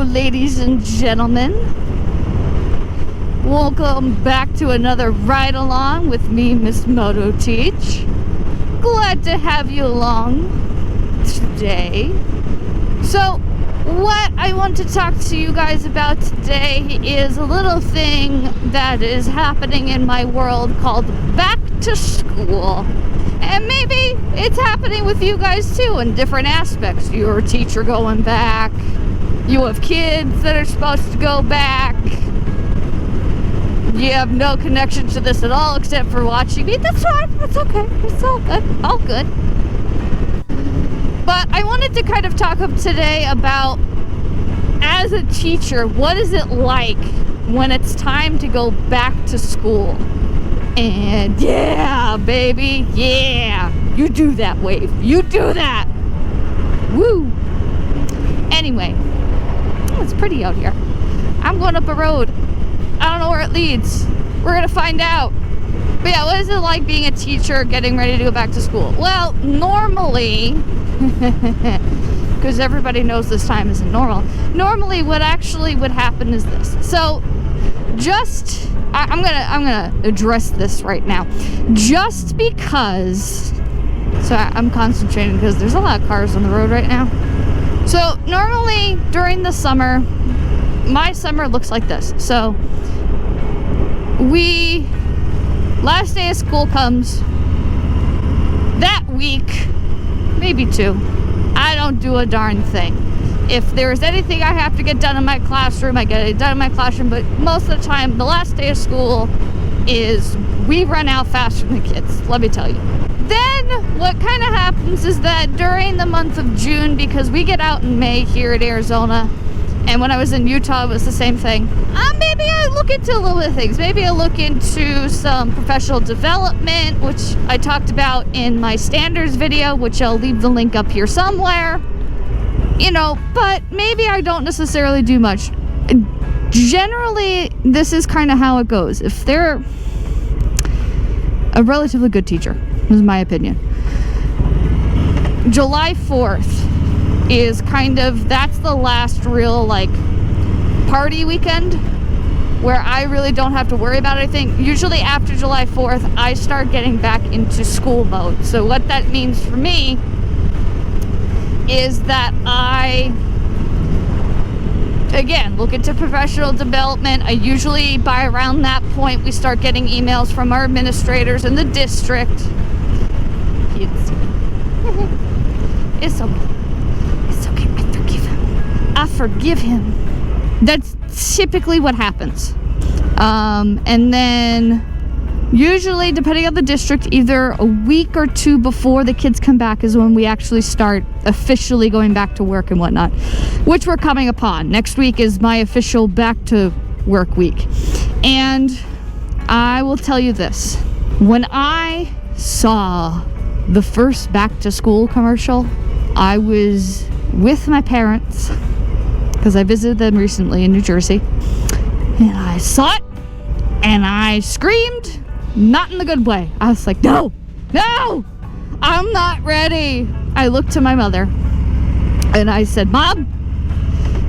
ladies and gentlemen. Welcome back to another ride along with me, Miss Moto Teach. Glad to have you along today. So, what I want to talk to you guys about today is a little thing that is happening in my world called back to school. And maybe it's happening with you guys too in different aspects. You're a teacher going back. You have kids that are supposed to go back. You have no connection to this at all except for watching me. That's fine. That's okay. It's all good. All good. But I wanted to kind of talk up today about, as a teacher, what is it like when it's time to go back to school? And yeah, baby, yeah, you do that, Wave. You do that. Woo. Anyway, it's pretty out here. I'm going up a road. I don't know where it leads. We're going to find out. But yeah, what is it like being a teacher getting ready to go back to school? Well, normally, because everybody knows this time isn't normal. Normally, what actually would happen is this. So, I'm gonna address this right now. Just because, so I'm concentrating because there's a lot of cars on the road right now. So normally during the summer, my summer looks like this. So last day of school comes, that week, maybe two, I don't do a darn thing. If there's anything I have to get done in my classroom, I get it done in my classroom. But most of the time, the last day of school is we run out faster than the kids, let me tell you. Then what kind of happens is that during the month of June, because we get out in May here in Arizona, and when I was in Utah, it was the same thing. Maybe I look into a little bit of things. Maybe I look into some professional development, which I talked about in my standards video, which I'll leave the link up here somewhere. You know, but maybe I don't necessarily do much. Generally, this is kind of how it goes. If they're a relatively good teacher, is my opinion. July 4th is that's the last real, party weekend where I really don't have to worry about anything. Usually after July 4th, I start getting back into school mode. So what that means for me is that I, again, look into professional development. I usually, by around that point, we start getting emails from our administrators in the district. It's okay. It's okay. I forgive him. I forgive him. That's typically what happens. And then usually, depending on the district, either a week or two before the kids come back is when we actually start officially going back to work and whatnot, which we're coming upon. Next week is my official back to work week. And I will tell you this. When I saw the first back to school commercial, I was with my parents because I visited them recently in New Jersey. And I saw it and I screamed. Not in the good way. I was like, no, I'm not ready. I looked to my mother and I said, Mom,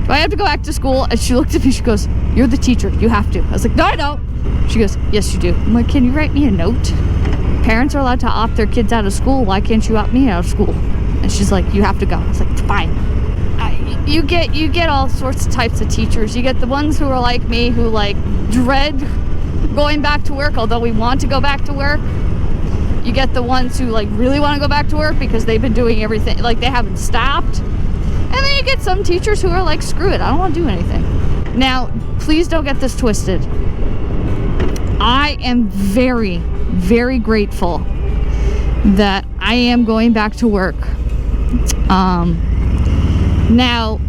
do I have to go back to school? And she looked at me, she goes, you're the teacher, you have to. I was like, no, I don't. She goes, yes, you do. I'm like, can you write me a note? Parents are allowed to opt their kids out of school. Why can't you opt me out of school? And she's like, you have to go. I was like, fine. You get all sorts of types of teachers. You get the ones who are like me, who dread going back to work, although we want to go back to work. You get the ones who really want to go back to work because they've been doing everything, they haven't stopped. And then you get some teachers who are like, screw it, I don't want to do anything. Now, please don't get this twisted. I am very, very grateful that I am going back to work. Now,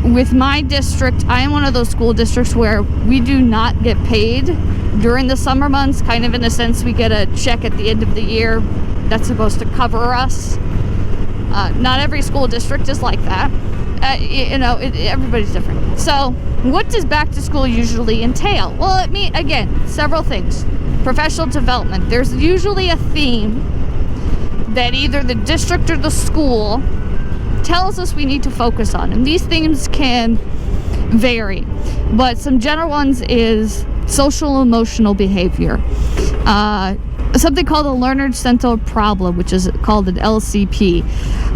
with my district, I am one of those school districts where we do not get paid during the summer months. Kind of in a sense, we get a check at the end of the year that's supposed to cover us. Not every school district is like that. Everybody's different. So what does back to school usually entail? Well, again, several things. Professional development. There's usually a theme that either the district or the school tells us we need to focus on. And these themes can vary. But some general ones is social emotional behavior. Something called a learner-centered problem, which is called an LCP,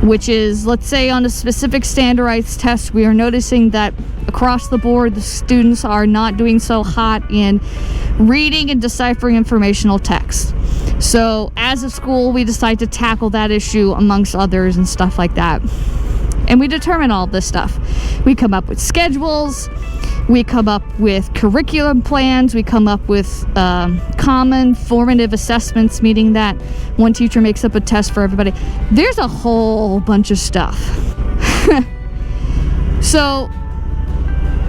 which is, let's say on a specific standardized test, we are noticing that across the board, the students are not doing so hot in reading and deciphering informational text. So as a school, we decide to tackle that issue amongst others and stuff like that. And we determine all this stuff. We come up with schedules. We come up with curriculum plans. We come up with common formative assessments, meaning that one teacher makes up a test for everybody. There's a whole bunch of stuff. So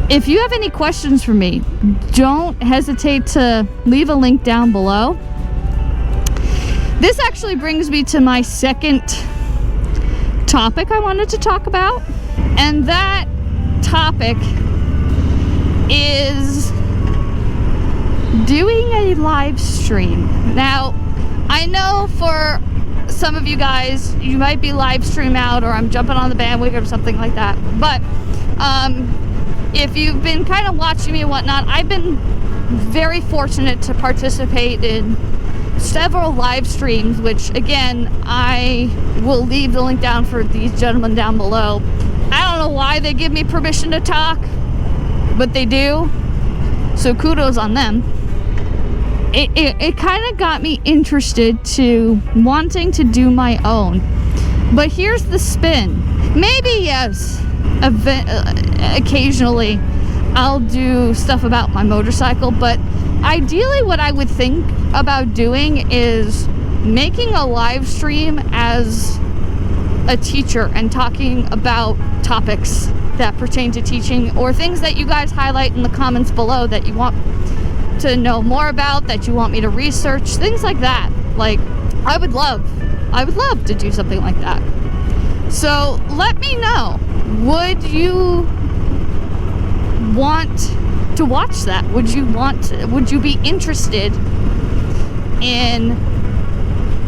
if you have any questions for me, don't hesitate to leave a link down below. This actually brings me to my second topic I wanted to talk about. And that topic is doing a live stream. Now, I know for some of you guys, you might be live stream out, or I'm jumping on the bandwagon or something like that. But if you've been kind of watching me and whatnot, I've been very fortunate to participate in several live streams, which again, I will leave the link down for these gentlemen down below. I don't know why they give me permission to talk, but they do, so kudos on them. It kind of got me interested to wanting to do my own. But here's the spin. Maybe, yes, occasionally I'll do stuff about my motorcycle, but ideally what I would think about doing is making a live stream as a teacher and talking about topics that pertain to teaching, or things that you guys highlight in the comments below that you want to know more about, that you want me to research, things like that. Like, I would love to do something like that. So let me know, would you want to watch that? Would you be interested in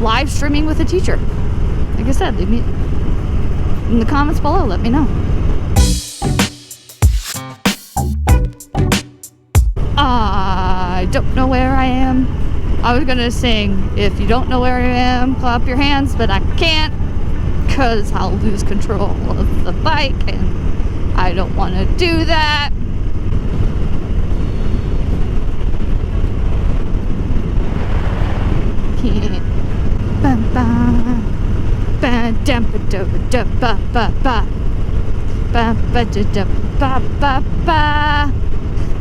live streaming with a teacher? Like I said, leave me in the comments below, let me know. I don't know where I am. I was gonna sing, if you don't know where I am, clap your hands, but I can't, because I'll lose control of the bike, and I don't want to do that.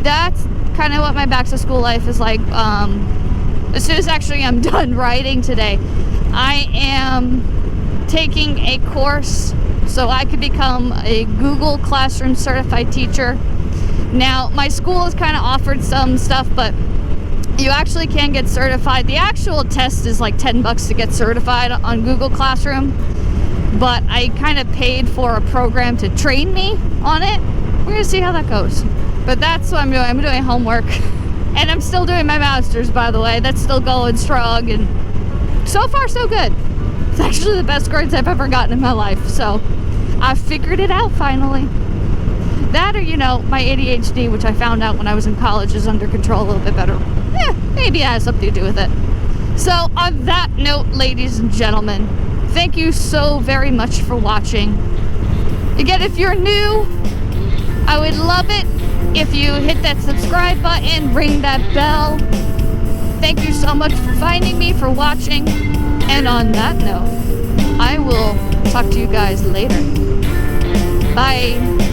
That's kind of what my back to school life is like. As soon as actually I'm done writing today, I am taking a course so I could become a Google Classroom certified teacher. Now, my school has kind of offered some stuff, but you actually can get certified. The actual test is like $10 to get certified on Google Classroom, but I kind of paid for a program to train me on it. We're gonna see how that goes. But that's what I'm doing. I'm doing homework, and I'm still doing my master's, by the way. That's still going strong, and so far so good. It's actually the best grades I've ever gotten in my life, so I figured it out finally. That, or you know, my ADHD, which I found out when I was in college, is under control a little bit better. Maybe it has something to do with it. So on that note, ladies and gentlemen, thank you so very much for watching. Again, if you're new, I would love it if you hit that subscribe button, ring that bell. Thank you so much for finding me, for watching. And on that note, I will talk to you guys later. Bye.